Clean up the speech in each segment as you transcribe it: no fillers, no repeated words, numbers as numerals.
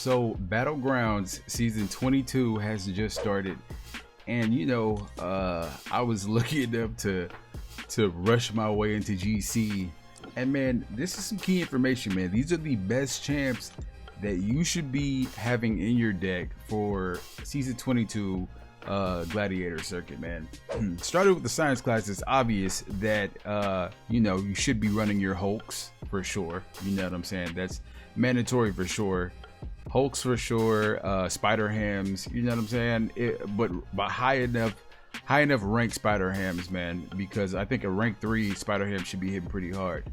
So Battlegrounds season 22 has just started, and I was lucky enough to rush my way into GC. And man, this is some key information, man. These are the best champs that you should be having in your deck for season 22 Gladiator circuit, man. Started with the science class. It's obvious that you should be running your Hulks for sure. You know what I'm saying? That's mandatory for sure. Hulks for sure. Spider Hams. You know what I'm saying? But high enough rank Spider Hams, man, because I think a rank 3 Spider Ham should be hitting pretty hard.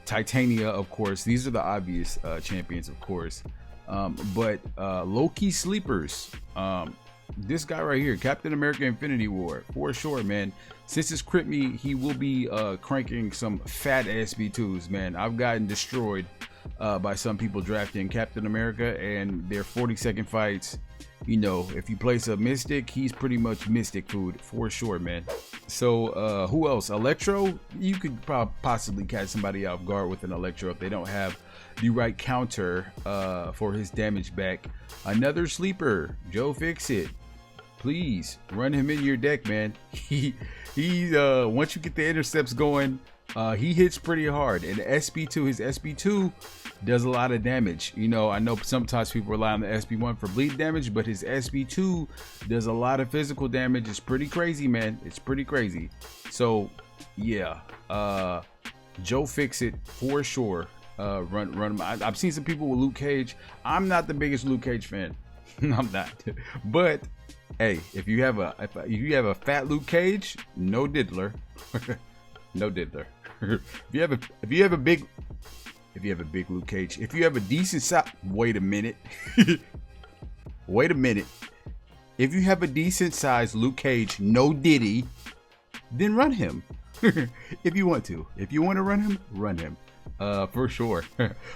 Titania, of course. These are the obvious champions, of course. But low-key sleepers. This guy right here, Captain America Infinity War, for sure, man. Since it's crit me, he will be cranking some fat SB2s, man. I've gotten destroyed by some people drafting Captain America and their 40-second fights. If you place a Mystic, he's pretty much Mystic food for sure, man. So who else? Electro, you could possibly catch somebody off guard with an Electro if they don't have the right counter for his damage back. Another sleeper, Joe Fixit. Please run him in your deck, man. He once you get the intercepts going, he hits pretty hard. And SB2, his SB2 does a lot of damage. I know sometimes people rely on the SB1 for bleed damage, but his SB2 does a lot of physical damage. It's pretty crazy, man. It's pretty crazy. So yeah, Joe Fixit for sure. Run him. I've seen some people with Luke Cage. I'm not the biggest Luke Cage fan. I'm not. But hey, if you have a fat Luke Cage, no diddler. No diddler. If you have a big Luke Cage, if you have a decent size, wait a minute. Wait a minute. If you have a decent size Luke Cage, no Diddy, then run him. If you want to run him. For sure.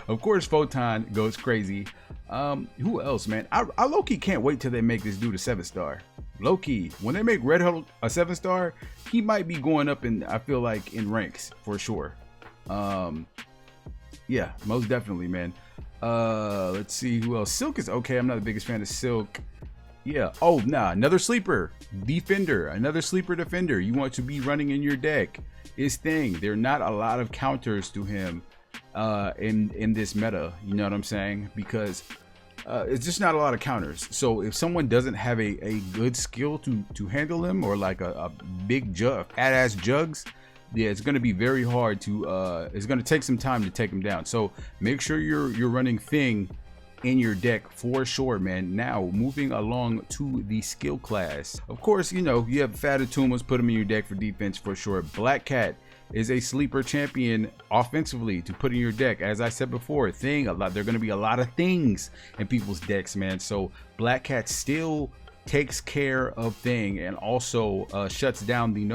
Of course, Photon goes crazy. Who else, man? I low-key can't wait till they make this dude a 7-star. Low-key, when they make Red Hulk a 7-star, he might be going up I feel like in ranks for sure. Yeah, most definitely, man. Let's see who else. Silk is okay. I'm not the biggest fan of Silk. Yeah. Oh, nah. Another sleeper defender. Another sleeper defender. You want to be running in your deck. His thing. There are not a lot of counters to him in this meta. You know what I'm saying? Because it's just not a lot of counters. So if someone doesn't have a good skill to handle him, or like a big fat ass jugs, yeah, it's going to be very hard to it's going to take some time to take him down. So make sure you're running Thing in your deck for sure, man. Now moving along to the skill class, of course, you have Fat Atumas, put him in your deck for defense for sure. Black Cat is a sleeper champion offensively to put in your deck. As I said before, Thing, there are going to be a lot of things in people's decks, man. So Black Cat still takes care of Thing and also shuts down the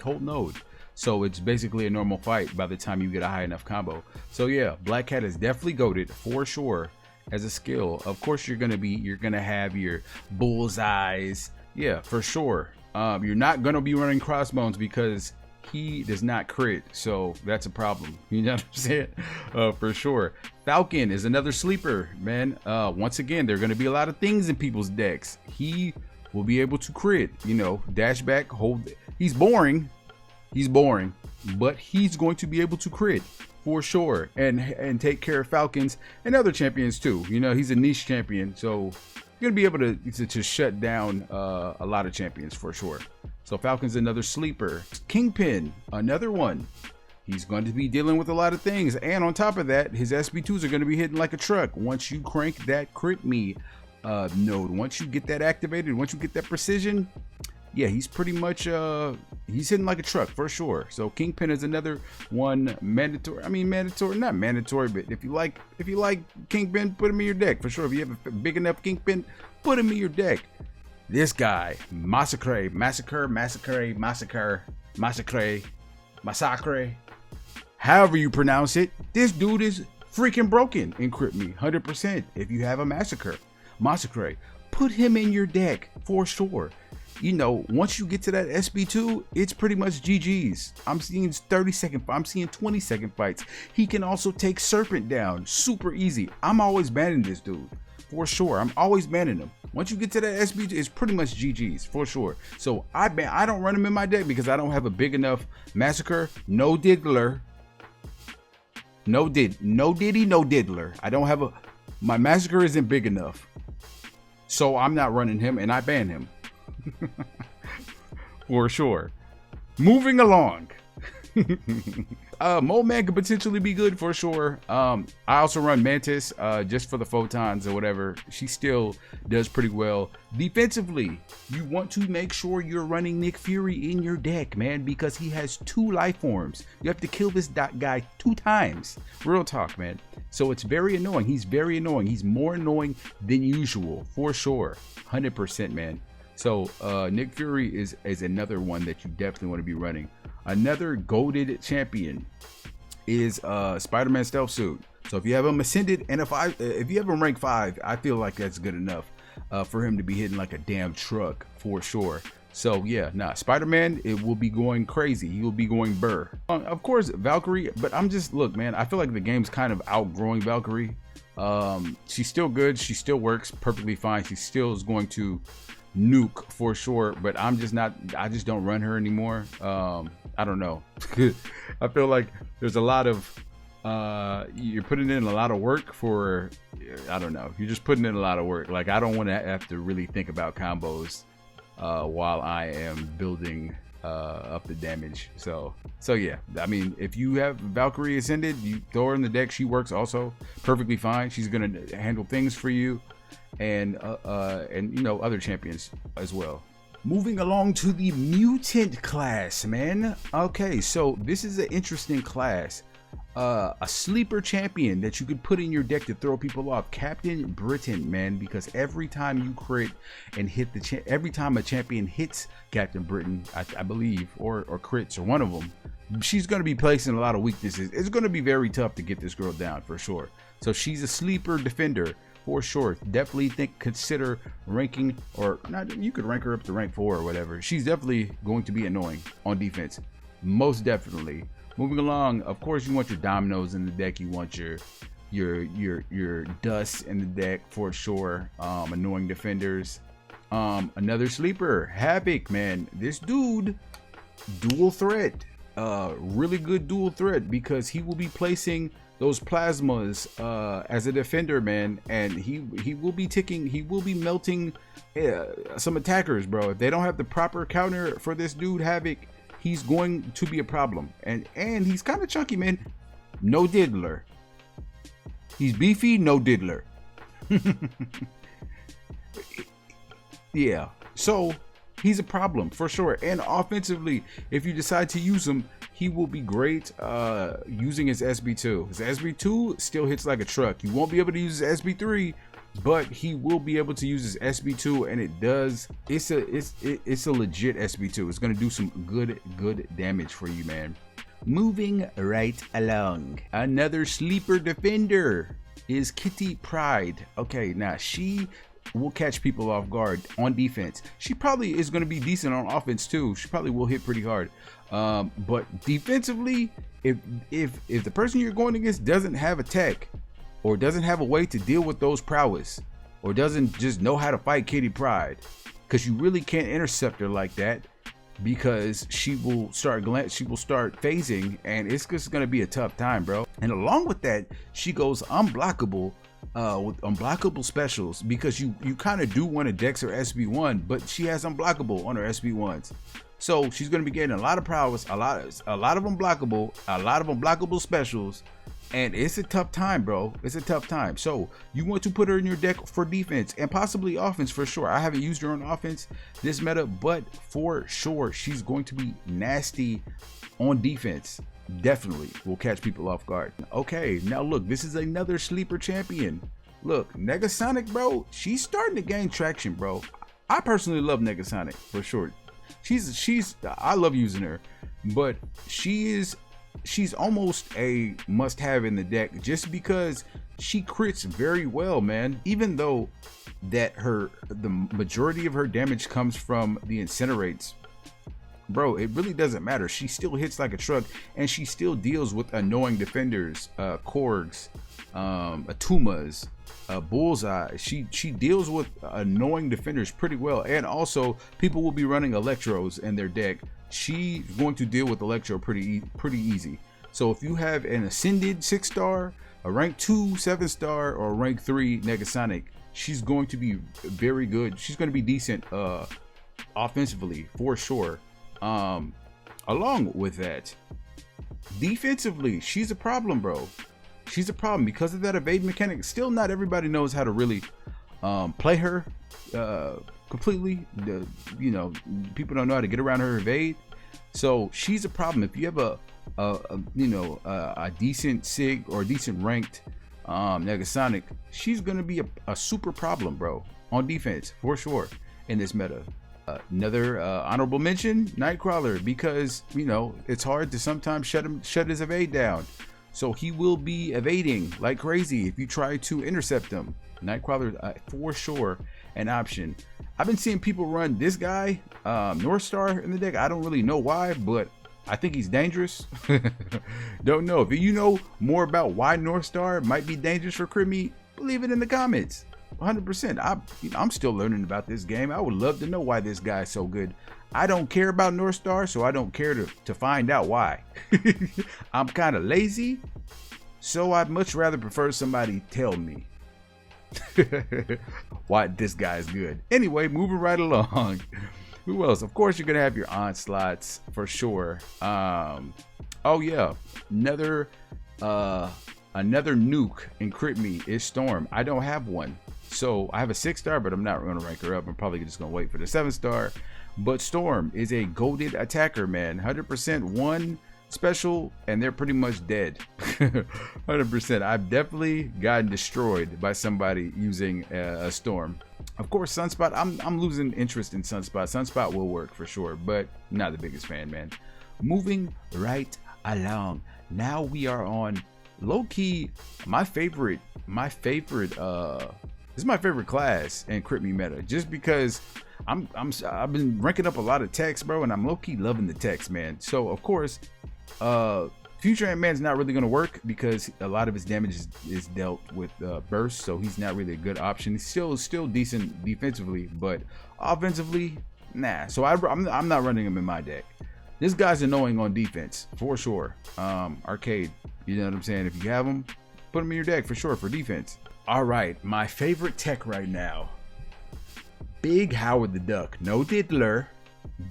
whole node. So it's basically a normal fight by the time you get a high enough combo. So yeah, Black Cat is definitely goated for sure as a skill. Of course, you're gonna have your bullseyes. Yeah, for sure. You're not gonna be running Crossbones because he does not crit, so that's a problem. You know what I'm saying? For sure. Falcon is another sleeper, man. Once again, there are gonna be a lot of things in people's decks. He will be able to crit. Dash back, hold. He's boring, but he's going to be able to crit for sure and take care of Falcons and other champions too. He's a niche champion, so you're gonna be able to shut down a lot of champions for sure. So Falcon's another sleeper. Kingpin, another one. He's going to be dealing with a lot of things, and on top of that, his SB2s are going to be hitting like a truck once you crank that crit me node. Once you get that activated, once you get that precision, yeah, he's pretty much he's hitting like a truck for sure. So Kingpin is another one. Mandatory, not mandatory, but if you like Kingpin, put him in your deck for sure. If you have a big enough Kingpin, put him in your deck. This guy, Massacre, however you pronounce it, this dude is freaking broken in crit me 100%. If you have a Massacre, put him in your deck for sure. you know, once you get to that SB2, it's pretty much GG's. I'm seeing 30-second, I'm seeing 20-second fights. He can also take Serpent down, super easy. I'm always banning this dude, for sure. I'm always banning him. Once you get to that SB2, it's pretty much GG's, for sure. So I don't run him in my deck because I don't have a big enough Massacre, no Diddler, no Diddy, no Diddler. I don't have my Massacre isn't big enough. So I'm not running him, and I ban him. For sure. Moving along. Mole Man could potentially be good for sure. I also run Mantis just for the photons or whatever. She still does pretty well. Defensively, you want to make sure you're running Nick Fury in your deck, man, because he has 2 life forms. You have to kill this guy 2 times. Real talk, man. So it's very annoying. He's very annoying. He's more annoying than usual, for sure. 100%, man. So Nick Fury is another one that you definitely want to be running. Another goated champion is Spider-Man Stealth Suit. So if you have him Ascended and if you have him rank 5, I feel like that's good enough for him to be hitting like a damn truck, for sure. So yeah, nah, Spider-Man, it will be going crazy. He will be going burr. Of course, Valkyrie, but look, man, I feel like the game's kind of outgrowing Valkyrie. She's still good. She still works perfectly fine. She still is going to nuke for sure, but I just don't run her anymore. I don't know. I feel like there's a lot of you're putting in a lot of work for, I don't know, you're just putting in a lot of work. Like, I don't want to have to really think about combos while I am building up the damage. So yeah, I mean, if you have Valkyrie Ascended, you throw her in the deck. She works also perfectly fine. She's gonna handle things for you, and you know, other champions as well. Moving along to the Mutant Class, man. Okay, so this is an interesting class. A sleeper champion that you could put in your deck to throw people off. Captain Britain, man, because every time you crit and hit every time a champion hits Captain Britain, I believe, or crits, or one of them, she's going to be placing a lot of weaknesses. It's going to be very tough to get this girl down, for sure. So she's a sleeper defender, for sure. Definitely consider ranking, or not, you could rank her up to rank 4 or whatever. She's definitely going to be annoying on defense, most definitely. Moving along, of course, you want your dominoes in the deck. You want your dust in the deck, for sure. Annoying defenders. Another sleeper, Havoc, man. This dude, dual threat. Really good dual threat, because he will be placing those plasmas as a defender, man, and he will be melting some attackers, bro. If they don't have the proper counter for this dude, Havoc, he's going to be a problem. And he's kind of chunky, man. No diddler. He's beefy, no diddler. Yeah, so he's a problem for sure. And offensively, if you decide to use him, he will be great using his SB2. His SB2 still hits like a truck. You won't be able to use his SB3, but he will be able to use his SB2, and it's a legit SB2. It's gonna do some good damage for you, man. Moving right along, another sleeper defender is Kitty Pryde. Okay, now she will catch people off guard on defense. She probably is going to be decent on offense too. She probably will hit pretty hard, but defensively, if the person you're going against doesn't have a tech, or doesn't have a way to deal with those prowess, or doesn't just know how to fight Kitty Pryde, because you really can't intercept her like that, because she will start phasing, and it's just going to be a tough time, bro. And along with that, she goes unblockable with unblockable specials, because you kind of do want to dex her SB1, but she has unblockable on her SB1s. So she's going to be getting a lot of prowess, a lot of unblockable specials, and it's a tough time, bro. It's a tough time. So you want to put her in your deck for defense and possibly offense, for sure. I haven't used her on offense this meta, but for sure she's going to be nasty on defense. Definitely will catch people off guard. Okay, now look, this is another sleeper champion. Look, Negasonic, bro, she's starting to gain traction, bro. I personally love Negasonic, for sure. I love using her, but she's almost a must-have in the deck, just because she crits very well, man. Even though that the majority of her damage comes from the incinerates, bro, it really doesn't matter. She still hits like a truck, and she still deals with annoying defenders, Korgs, Atumas, Bullseye. She deals with annoying defenders pretty well, and also people will be running Electros in their deck. She's going to deal with Electro pretty easy. So if you have an Ascended 6-star, a rank 2 7-star, or a rank 3 Negasonic, she's going to be very good. She's going to be decent offensively for sure. Along with that, defensively, she's a problem, bro. She's a problem because of that evade mechanic. Still, not everybody knows how to really play her completely. You know, people don't know how to get around her evade. So she's a problem. If you have a decent Sig or a decent ranked Negasonic, she's gonna be a super problem, bro, on defense for sure in this meta. Another honorable mention, Nightcrawler, because you know it's hard to sometimes shut his evade down, so he will be evading like crazy if you try to intercept him. Nightcrawler for sure an option. I've been seeing people run this guy, North Star, in the deck. I don't really know why, but I think he's dangerous. Don't know. If you know more about why North Star might be dangerous for crit meat, leave it in the comments. 100%. I'm still learning about this game. I would love to know why this guy is so good. I don't care about North Star, so I don't care to find out why. I'm kind of lazy, so I'd much rather prefer somebody tell me why this guy is good. Anyway, moving right along. Who else? Of course, you're gonna have your onslaughts for sure. Oh yeah, another nuke in crit me is Storm. I don't have one, so I have a 6-star, but I'm not gonna rank her up. I'm probably just gonna wait for the 7-star. But Storm is a goated attacker, man. 100% one special, and they're pretty much dead. 100%. I've definitely gotten destroyed by somebody using a Storm. Of course, Sunspot, I'm losing interest in Sunspot. Sunspot will work for sure, but not the biggest fan, man. Moving right along. Now we are on low-key my favorite this is my favorite class in crit me meta, just because I've been ranking up a lot of techs, bro, and I'm low-key loving the techs, man. So of course, Future Ant-Man's not really gonna work because a lot of his damage is dealt with burst, so he's not really a good option. He's still decent defensively, but offensively, nah. So I'm not running him in my deck. This guy's annoying on defense for sure. Arcade, you know what I'm saying? If you have him, put him in your deck for sure for defense. All right, my favorite tech right now, Big Howard the Duck. No diddler,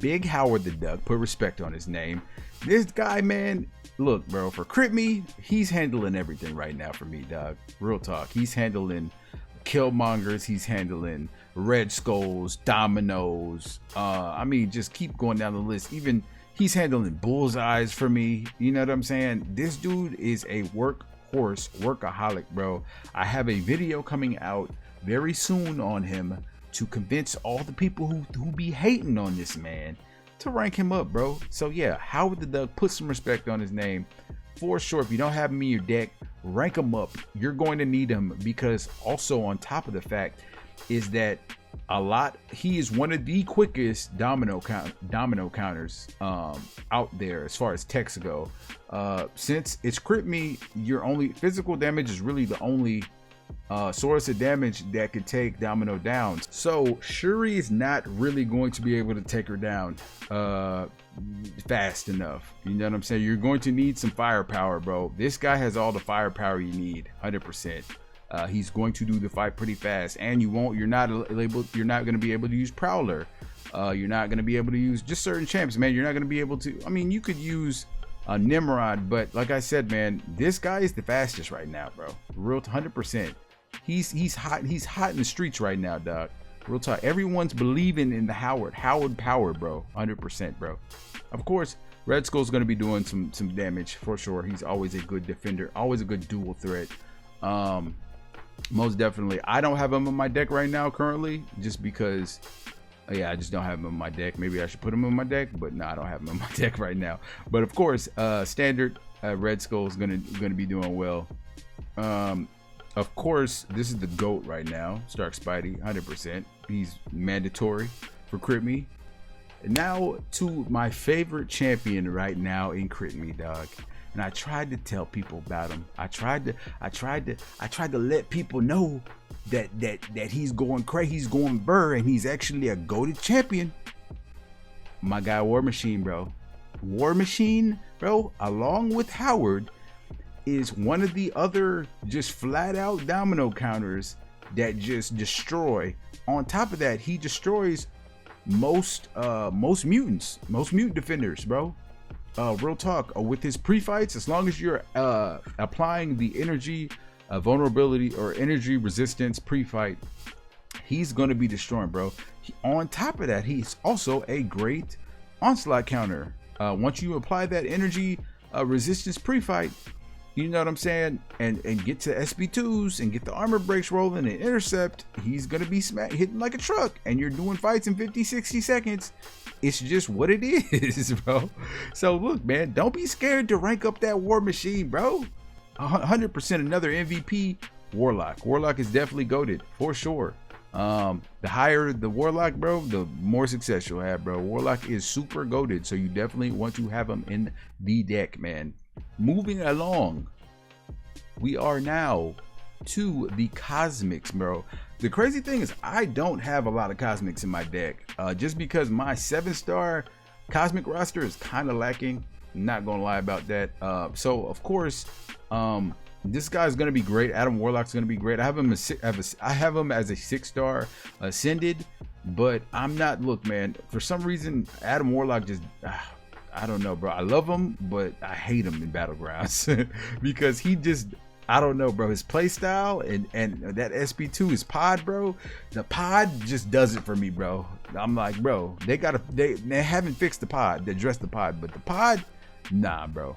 Big Howard the Duck. Put respect on his name. This guy, man, look, bro, for crit me, he's handling everything right now for me, dog. Real talk. He's handling Killmongers, he's handling Red Skulls, Dominoes. I mean, just keep going down the list. Even he's handling Bullseyes for me. You know what I'm saying? This dude is a workhorse, workaholic, bro. I have a video coming out very soon on him to convince all the people who be hating on this man to rank him up, bro. So yeah, Howard the Duck, put some respect on his name for sure. If you don't have him in your deck, rank him up. You're going to need him, because also on top of the fact is that he is one of the quickest domino counters out there as far as techs go. Since it's crit me, your only physical damage is really the only source of damage that could take Domino down. So Shuri is not really going to be able to take her down fast enough. You know what I'm saying? You're going to need some firepower, bro. This guy has all the firepower you need, 100%. He's going to do the fight pretty fast, and you're not going to be able to use Prowler. You're not going to be able to use just certain champs, man. You're not going to be able to. I mean, you could use Nimrod, but like I said, man, this guy is the fastest right now, bro. Real 100%. He's hot. He's hot in the streets right now, dog. Real talk. Everyone's believing in the Howard power, bro. 100%, bro. Of course, Red Skull's going to be doing some damage for sure. He's always a good defender, always a good dual threat. Most definitely. I don't have him in my deck right now currently, just because yeah, I just don't have him in my deck. Maybe I should put him in my deck, but no, I don't have him in my deck right now. But of course, standard Red Skull is gonna be doing well. Of course, this is the GOAT right now. Stark Spidey, 100%. He's mandatory for Crit Me. Now to my favorite champion right now in Crit Me, dog. And I tried to tell people about him. I tried to let people know that he's going crazy, he's going burr, and he's actually a goated champion. My guy War Machine, bro. War Machine, bro, along with Howard, is one of the other just flat out domino counters that just destroy. On top of that, he destroys most mutant defenders, bro. Real talk, with his pre-fights, as long as you're applying the energy vulnerability or energy resistance pre-fight, he's going to be destroying, bro. On top of that, he's also a great onslaught counter. Once you apply that energy resistance pre-fight, you know what I'm saying, and get to SB2s and get the armor breaks rolling and intercept, he's gonna be hitting like a truck, and you're doing fights in 50-60 seconds. It's just what it is, bro. So look, man, don't be scared to rank up that War Machine, bro. 100% another MVP. Warlock is definitely goated for sure. The higher the Warlock, bro, the more success you'll have, bro. Warlock is super goated, so you definitely want to have him in the deck, man. Moving along, we are now to the Cosmics, bro. The crazy thing is I don't have a lot of Cosmics in my deck, just because my 7-star Cosmic roster is kind of lacking. Not gonna lie about that. So of course, this guy's gonna be great. Adam Warlock's gonna be great. I have him as a 6-star Ascended, but I'm not. Look, man, for some reason Adam Warlock just I don't know, bro. I love him, but I hate him in battlegrounds because he just, I don't know, bro. His play style and that SP2, his pod, bro. The pod just does it for me, bro. I'm like, bro, they haven't fixed the pod, they addressed the pod, but the pod, nah, bro.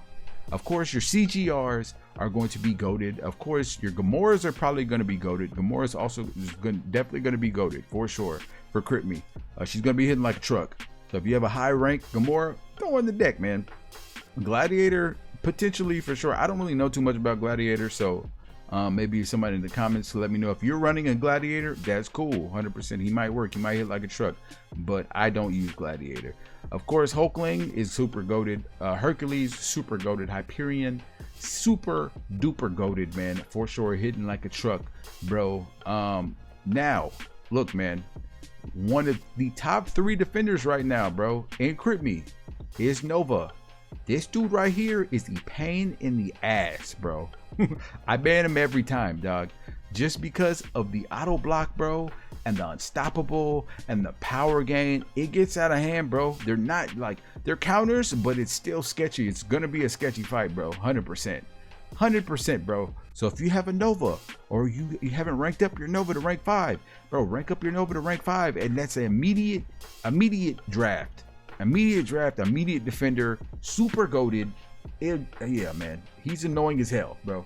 Of course, your CGRs are going to be goated. Of course, your Gamoras are probably going to be goated. Gamora's also definitely going to be goated for sure for Crit Me. She's going to be hitting like a truck. So if you have a high rank Gamora, throw her in the deck, man. Gladiator, potentially for sure. I don't really know too much about Gladiator, so maybe somebody in the comments to let me know if you're running a Gladiator. That's cool, 100%. He might work, he might hit like a truck, but I don't use Gladiator. Of course, Hulkling is super goated. Hercules, super goated. Hyperion, super duper goated, man, for sure, hitting like a truck, bro. Now, look, man. One of the top 3 defenders right now, bro, in Crit Me is Nova. This dude right here is the pain in the ass, bro. I ban him every time, dog, just because of the auto block, bro, and the unstoppable and the power gain. It gets out of hand, bro. They're not like, they're counters, but it's still sketchy. It's gonna be a sketchy fight, bro. 100%, bro. So if you have a Nova, or you haven't ranked up your Nova to rank 5, bro, rank up your Nova to rank 5, and that's an immediate draft, immediate defender, super goated. Yeah, man, he's annoying as hell, bro.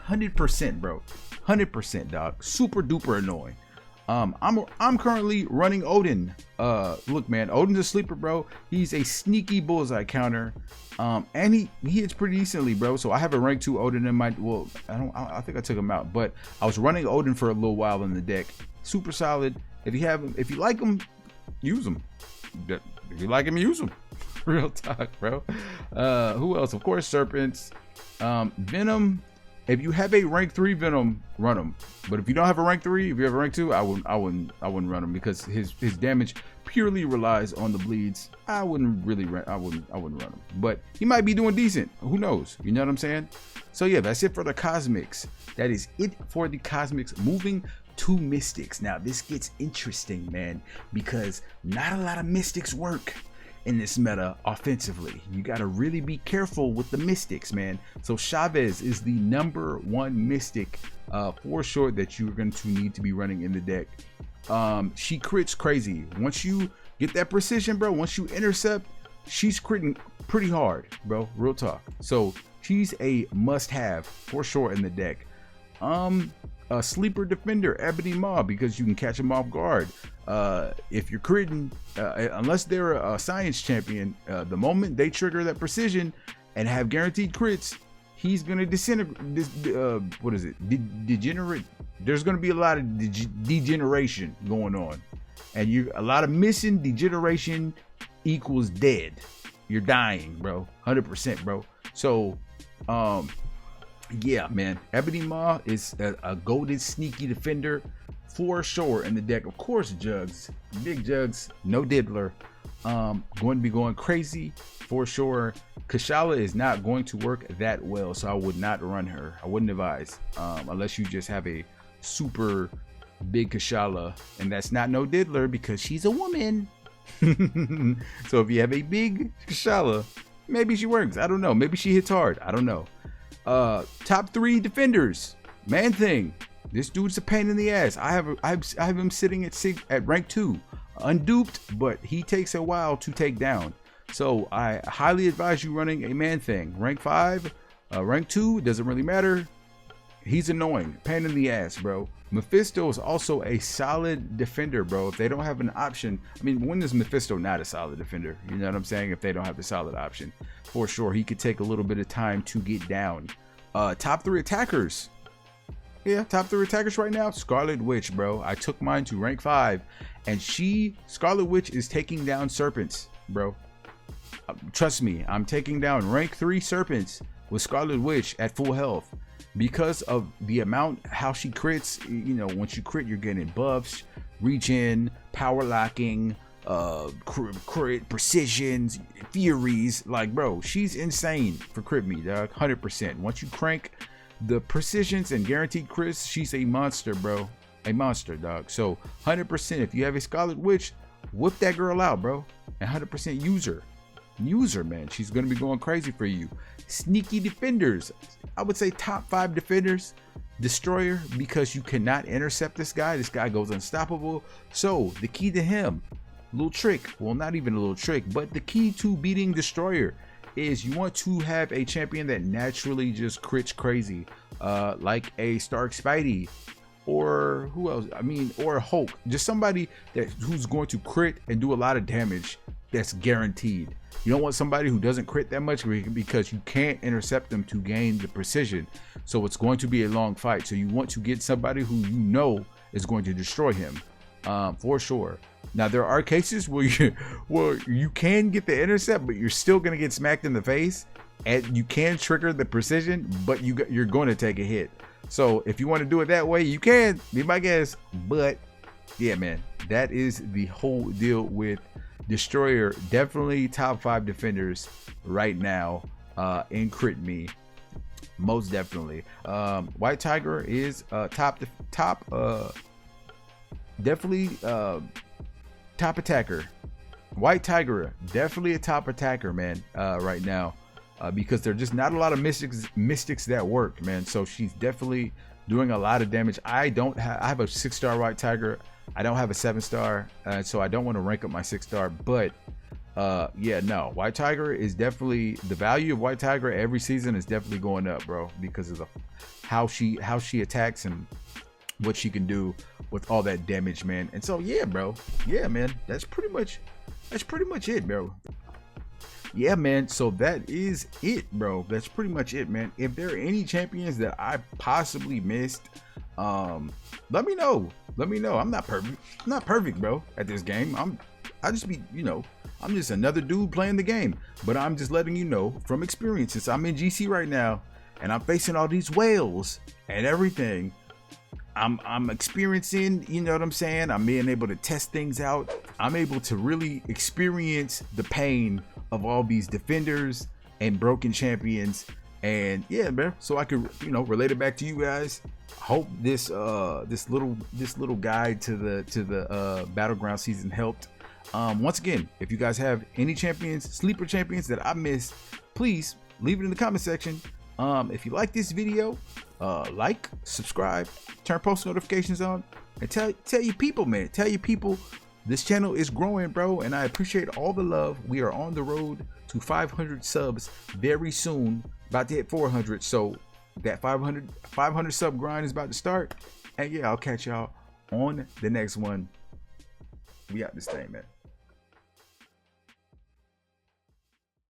100%, bro. 100%, dog. Super duper annoying. I'm currently running Odin. Look, man, Odin's a sleeper, bro. He's a sneaky bullseye counter. And he hits pretty decently, bro. So I have a rank 2 Odin in my, well, I think I took him out, but I was running Odin for a little while in the deck. Super solid. If you like him, use him. If you like him, use him. Real talk, bro. Who else? Of course, Serpents. Venom. If you have a rank 3 Venom, run him. But if you don't have a rank 3, if you have a rank 2, I wouldn't run him, because his damage purely relies on the bleeds. I wouldn't run him. But he might be doing decent. Who knows? You know what I'm saying? So yeah, that's it for the Cosmics. That is it for the Cosmics. Moving to Mystics. Now this gets interesting, man, because not a lot of Mystics work in this meta offensively. You got to really be careful with the Mystics, man. So Chavez is the #1 Mystic for sure that you're going to need to be running in the deck. She crits crazy. Once you get that precision, bro, once you intercept, she's critting pretty hard, bro. Real talk. So she's a must-have for sure in the deck. A sleeper defender, Ebony Maw, because you can catch them off guard. If you're critting, unless they're a science champion, the moment they trigger that precision and have guaranteed crits, he's gonna disintegrate. What is it? Degenerate. There's gonna be a lot of degeneration going on, and a lot of missing. Degeneration equals dead. You're dying, bro. 100%, bro. So, yeah, man. Ebony Maw is a golden sneaky defender for sure in the deck. Of course, Jugs, big Jugs, no diddler. Going to be going crazy for sure. Kashala is not going to work that well, so I would not run her. I wouldn't advise, unless you just have a super big Kashala, and that's not no diddler because she's a woman. So if you have a big Kashala, maybe she works. I don't know. Maybe she hits hard. I don't know. Top 3 defenders. Man Thing. This dude's a pain in the ass. I have him sitting at rank 2, unduped, but he takes a while to take down. So I highly advise you running a Man Thing. Rank 5, rank 2, doesn't really matter. He's annoying, pain in the ass, bro. Mephisto is also a solid defender, bro. If they don't have an option, I mean, when is Mephisto not a solid defender? You know what I'm saying? If they don't have the solid option, for sure, he could take a little bit of time to get down. Top 3 attackers. Yeah, top 3 attackers right now. Scarlet Witch, bro. I took mine to rank 5, and Scarlet Witch is taking down serpents, bro. Trust me, I'm taking down rank 3 serpents with Scarlet Witch at full health because of the amount how she crits. You know, once you crit, you're getting buffs, regen, power locking, crit, precisions, furies. Like, bro, she's insane for crit me, dog. 100%. Once you crank the precisions and guaranteed crits, she's a monster, bro. A monster, dog. So 100%, if you have a Scarlet Witch, whip that girl out, bro. And 100% use her, man. She's gonna be going crazy for you. Sneaky defenders. I would say top 5 defenders. Destroyer, because you cannot intercept this guy. This guy goes unstoppable. So the key to him, little trick, well, not even a little trick, but the key to beating Destroyer is you want to have a champion that naturally just crits crazy, like a Stark Spidey, or who else? I mean, or a Hulk. Just somebody who's going to crit and do a lot of damage. That's guaranteed. You don't want somebody who doesn't crit that much because you can't intercept them to gain the precision. So it's going to be a long fight. So you want to get somebody who you know is going to destroy him, for sure. Now there are cases where you can get the intercept, but you're still going to get smacked in the face, and you can trigger the precision, but you're going to take a hit. So if you want to do it that way, you can, be my guest. But yeah, man, that is the whole deal with Destroyer. Definitely top 5 defenders right now in Crit Me, most definitely. White Tiger is definitely top attacker. White Tiger, definitely a top attacker, man, right now, because there's just not a lot of mystics that work, man. So she's definitely doing a lot of damage. I have a 6-star White Tiger. I don't have a 7-star, so I don't want to rank up my 6-star. But yeah, no, White Tiger is definitely, the value of White Tiger every season is definitely going up, bro, because of how she attacks and what she can do with all that damage, man. And so yeah, bro, yeah, man, that's pretty much it, bro. Yeah, man, so that is it, bro. That's pretty much it, man. If there are any champions that I possibly missed, let me know. I'm not perfect, bro, at this game. I just be, you know, I'm just another dude playing the game, but I'm just letting you know from experience, since I'm in GC right now and I'm facing all these whales and everything. I'm experiencing, you know what I'm saying? I'm being able to test things out. I'm able to really experience the pain of all these defenders and broken champions. And yeah, man, so I could, you know, relate it back to you guys. Hope this little guide to the battleground season helped. Once again, if you guys have any champions, sleeper champions that I missed, please leave it in the comment section. If you like this video, like, subscribe, turn post notifications on, and tell your people, man. Tell your people this channel is growing, bro, and I appreciate all the love. We are on the road to 500 subs very soon, about to hit 400. So that 500 sub grind is about to start. And yeah, I'll catch y'all on the next one. We got this thing, man.